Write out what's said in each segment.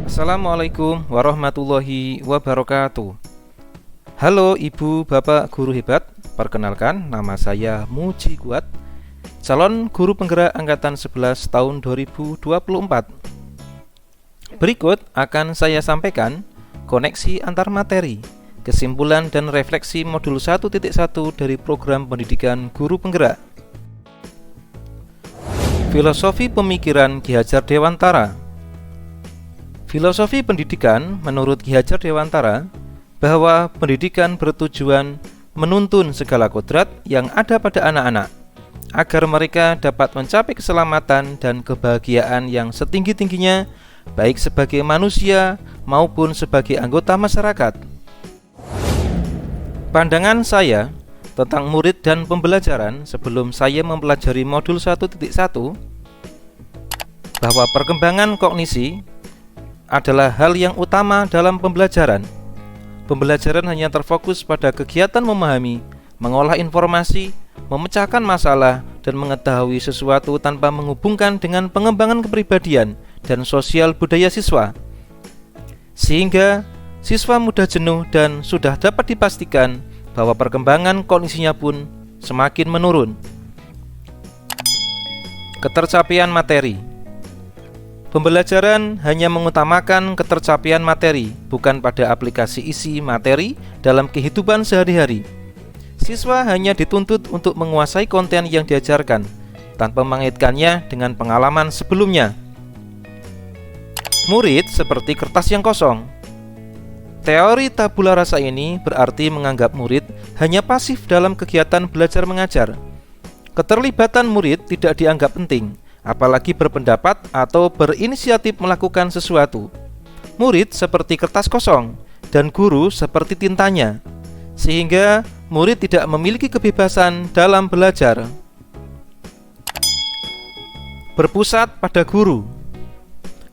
Assalamualaikum warahmatullahi wabarakatuh. Halo Ibu Bapak Guru Hebat. Perkenalkan, nama saya Muji Kuat, calon guru penggerak Angkatan 11 tahun 2024. Berikut akan saya sampaikan koneksi antar materi, kesimpulan dan refleksi modul 1.1 dari program pendidikan guru penggerak. Filosofi pemikiran Ki Hajar Dewantara. Filosofi pendidikan menurut Ki Hajar Dewantara bahwa pendidikan bertujuan menuntun segala kodrat yang ada pada anak-anak agar mereka dapat mencapai keselamatan dan kebahagiaan yang setinggi-tingginya baik sebagai manusia maupun sebagai anggota masyarakat. Pandangan saya tentang murid dan pembelajaran sebelum saya mempelajari modul 1.1 bahwa perkembangan kognisi adalah hal yang utama dalam pembelajaran. Pembelajaran hanya terfokus pada kegiatan memahami, mengolah informasi, memecahkan masalah, dan mengetahui sesuatu tanpa menghubungkan dengan pengembangan kepribadian dan sosial budaya siswa. Sehingga siswa mudah jenuh dan sudah dapat dipastikan bahwa perkembangan kognisinya pun semakin menurun. Ketercapaian materi. Pembelajaran hanya mengutamakan ketercapaian materi, bukan pada aplikasi isi materi dalam kehidupan sehari-hari. Siswa hanya dituntut untuk menguasai konten yang diajarkan, tanpa mengaitkannya dengan pengalaman sebelumnya. Murid seperti kertas yang kosong. Teori tabula rasa ini berarti menganggap murid hanya pasif dalam kegiatan belajar mengajar. Keterlibatan murid tidak dianggap penting, apalagi berpendapat atau berinisiatif melakukan sesuatu. Murid seperti kertas kosong dan guru seperti tintanya, sehingga murid tidak memiliki kebebasan dalam belajar. Berpusat pada guru.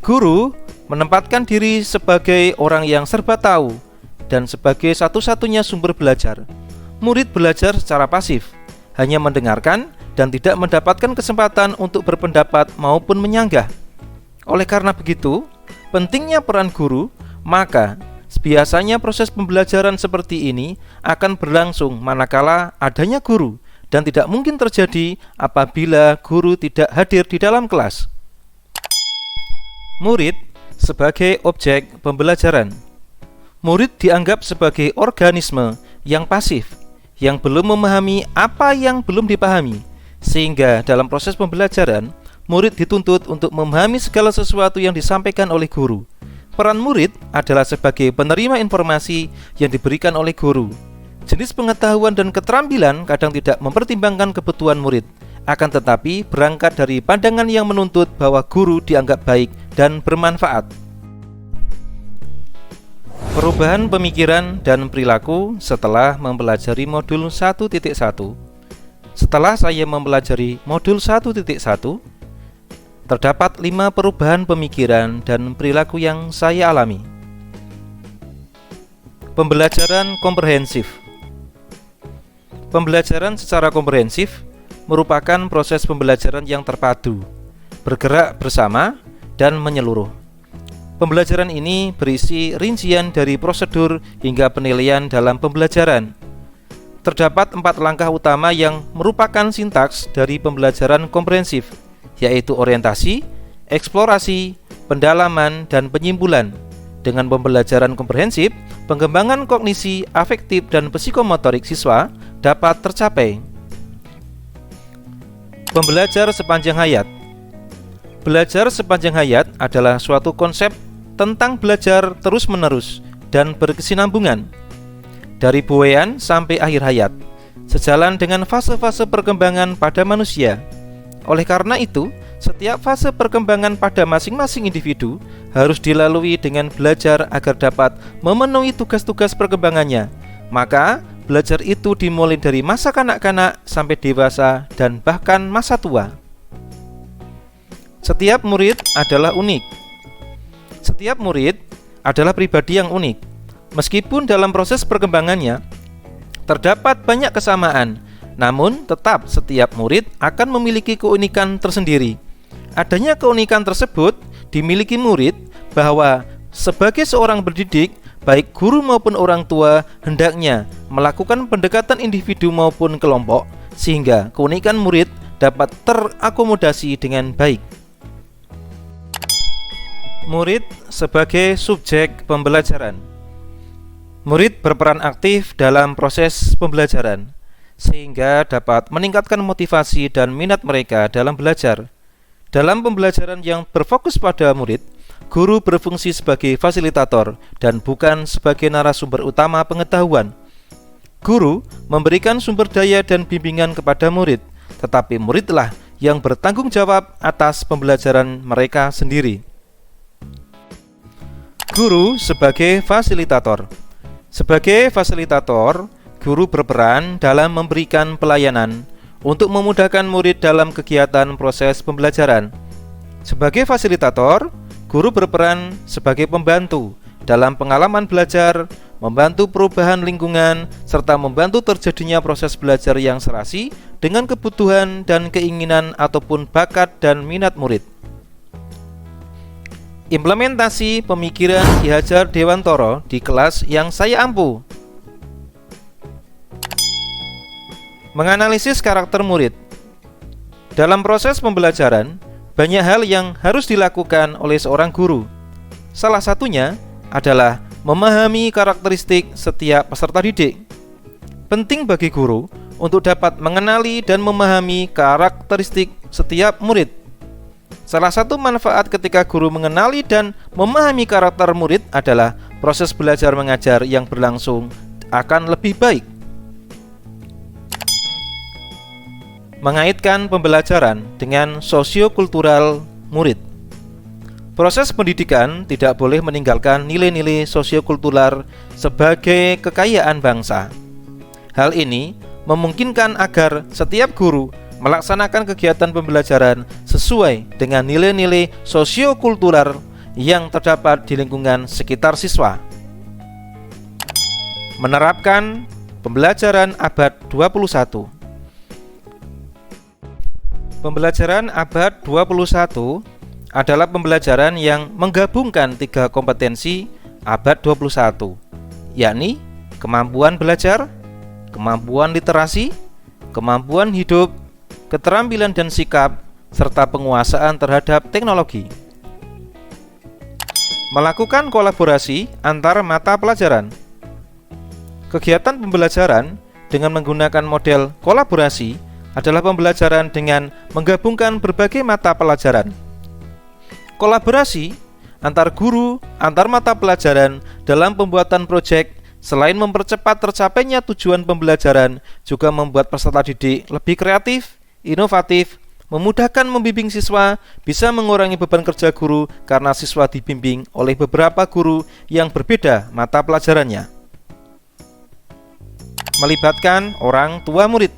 Guru menempatkan diri sebagai orang yang serba tahu dan sebagai satu-satunya sumber belajar. Murid belajar secara pasif, hanya mendengarkan dan tidak mendapatkan kesempatan untuk berpendapat maupun menyanggah. Oleh karena begitu, pentingnya peran guru, maka biasanya proses pembelajaran seperti ini akan berlangsung manakala adanya guru dan tidak mungkin terjadi apabila guru tidak hadir di dalam kelas. Murid sebagai objek pembelajaran. Murid dianggap sebagai organisme yang pasif, yang belum memahami apa yang belum dipahami. Sehingga dalam proses pembelajaran, murid dituntut untuk memahami segala sesuatu yang disampaikan oleh guru. Peran murid adalah sebagai penerima informasi yang diberikan oleh guru. Jenis pengetahuan dan keterampilan kadang tidak mempertimbangkan kebutuhan murid, akan tetapi berangkat dari pandangan yang menuntut bahwa guru dianggap baik dan bermanfaat. Perubahan pemikiran dan perilaku setelah mempelajari modul 1.1. Setelah saya mempelajari modul 1.1, terdapat 5 perubahan pemikiran dan perilaku yang saya alami. Pembelajaran komprehensif. Pembelajaran secara komprehensif merupakan proses pembelajaran yang terpadu, bergerak bersama, dan menyeluruh. Pembelajaran ini berisi rincian dari prosedur hingga penilaian dalam pembelajaran. Terdapat 4 langkah utama yang merupakan sintaks dari pembelajaran komprehensif, yaitu orientasi, eksplorasi, pendalaman, dan penyimpulan. Dengan pembelajaran komprehensif, pengembangan kognisi, afektif, dan psikomotorik siswa dapat tercapai. Pembelajar sepanjang hayat. Belajar sepanjang hayat adalah suatu konsep tentang belajar terus-menerus dan berkesinambungan dari buayan sampai akhir hayat, sejalan dengan fase-fase perkembangan pada manusia. Oleh karena itu, setiap fase perkembangan pada masing-masing individu harus dilalui dengan belajar agar dapat memenuhi tugas-tugas perkembangannya. Maka, belajar itu dimulai dari masa kanak-kanak sampai dewasa dan bahkan masa tua. Setiap murid adalah unik. Setiap murid adalah pribadi yang unik. Meskipun dalam proses perkembangannya terdapat banyak kesamaan, namun tetap setiap murid akan memiliki keunikan tersendiri. Adanya keunikan tersebut dimiliki murid bahwa Sebagai seorang pendidik, baik guru maupun orang tua hendaknya melakukan pendekatan individu maupun kelompok sehingga keunikan murid dapat terakomodasi dengan baik. Murid sebagai subjek pembelajaran. Murid berperan aktif dalam proses pembelajaran sehingga dapat meningkatkan motivasi dan minat mereka dalam belajar. Dalam pembelajaran yang berfokus pada murid, guru berfungsi sebagai fasilitator dan bukan sebagai narasumber utama pengetahuan. Guru memberikan sumber daya dan bimbingan kepada murid, tetapi muridlah yang bertanggung jawab atas pembelajaran mereka sendiri. Guru sebagai fasilitator. Sebagai fasilitator, guru berperan dalam memberikan pelayanan untuk memudahkan murid dalam kegiatan proses pembelajaran. Sebagai fasilitator, guru berperan sebagai pembantu dalam pengalaman belajar, membantu perubahan lingkungan, serta membantu terjadinya proses belajar yang serasi dengan kebutuhan dan keinginan ataupun bakat dan minat murid. Implementasi pemikiran Ki Hajar Dewantara di kelas yang saya ampu. Menganalisis karakter murid. Dalam proses pembelajaran, banyak hal yang harus dilakukan oleh seorang guru. Salah satunya adalah memahami karakteristik setiap peserta didik. Penting bagi guru untuk dapat mengenali dan memahami karakteristik setiap murid. Salah satu manfaat ketika guru mengenali dan memahami karakter murid adalah proses belajar mengajar yang berlangsung akan lebih baik. Mengaitkan pembelajaran dengan sosiokultural murid. Proses pendidikan tidak boleh meninggalkan nilai-nilai sosiokultural sebagai kekayaan bangsa. Hal ini memungkinkan agar setiap guru melaksanakan kegiatan pembelajaran sesuai dengan nilai-nilai sosiokultural yang terdapat di lingkungan sekitar siswa. Menerapkan pembelajaran abad 21. Pembelajaran abad 21 adalah pembelajaran yang menggabungkan 3 kompetensi abad 21, yakni kemampuan belajar, kemampuan literasi, kemampuan hidup, keterampilan dan sikap, serta penguasaan terhadap teknologi. Melakukan kolaborasi antar mata pelajaran. Kegiatan pembelajaran dengan menggunakan model kolaborasi adalah pembelajaran dengan menggabungkan berbagai mata pelajaran. Kolaborasi antar guru, antar mata pelajaran dalam pembuatan proyek selain mempercepat tercapainya tujuan pembelajaran, juga membuat peserta didik lebih kreatif, inovatif, memudahkan membimbing siswa, bisa mengurangi beban kerja guru karena siswa dibimbing oleh beberapa guru yang berbeda mata pelajarannya. Melibatkan orang tua murid.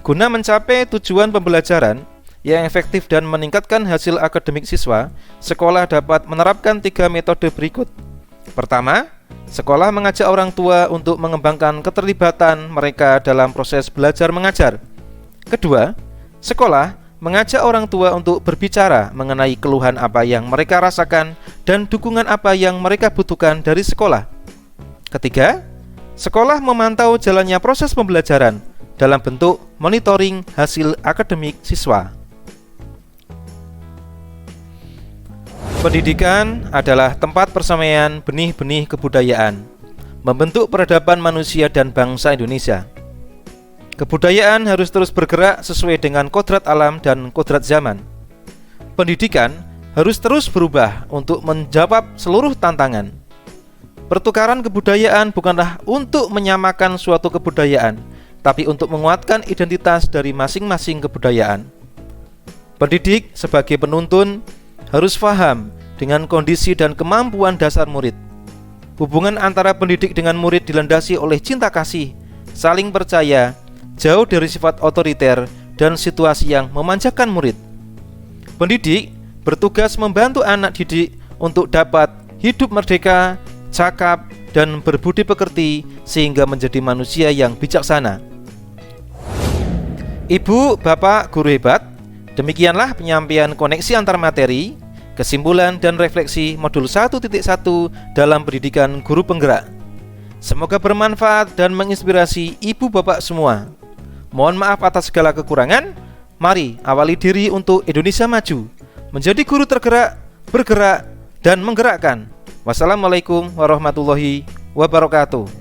Guna mencapai tujuan pembelajaran yang efektif dan meningkatkan hasil akademik siswa, sekolah dapat menerapkan 3 metode berikut. Pertama, sekolah mengajak orang tua untuk mengembangkan keterlibatan mereka dalam proses belajar mengajar. Kedua, sekolah mengajak orang tua untuk berbicara mengenai keluhan apa yang mereka rasakan dan dukungan apa yang mereka butuhkan dari sekolah. Ketiga, sekolah memantau jalannya proses pembelajaran dalam bentuk monitoring hasil akademik siswa. Pendidikan adalah tempat persemaian benih-benih kebudayaan, membentuk peradaban manusia dan bangsa Indonesia. Kebudayaan harus terus bergerak sesuai dengan kodrat alam dan kodrat zaman. Pendidikan harus terus berubah untuk menjawab seluruh tantangan. Pertukaran kebudayaan bukanlah untuk menyamakan suatu kebudayaan, tapi untuk menguatkan identitas dari masing-masing kebudayaan. Pendidik sebagai penuntun harus paham dengan kondisi dan kemampuan dasar murid. Hubungan antara pendidik dengan murid dilandasi oleh cinta kasih, saling percaya, jauh dari sifat otoriter dan situasi yang memanjakan murid. Pendidik bertugas membantu anak didik untuk dapat hidup merdeka, cakap, dan berbudi pekerti sehingga menjadi manusia yang bijaksana. Ibu, Bapak, guru hebat, demikianlah penyampaian koneksi antar materi kesimpulan dan refleksi modul 1.1 dalam pendidikan guru penggerak. Semoga bermanfaat dan menginspirasi ibu bapak semua. Mohon maaf atas segala kekurangan. Mari awali diri untuk Indonesia maju, menjadi guru tergerak, bergerak, dan menggerakkan. Wassalamualaikum warahmatullahi wabarakatuh.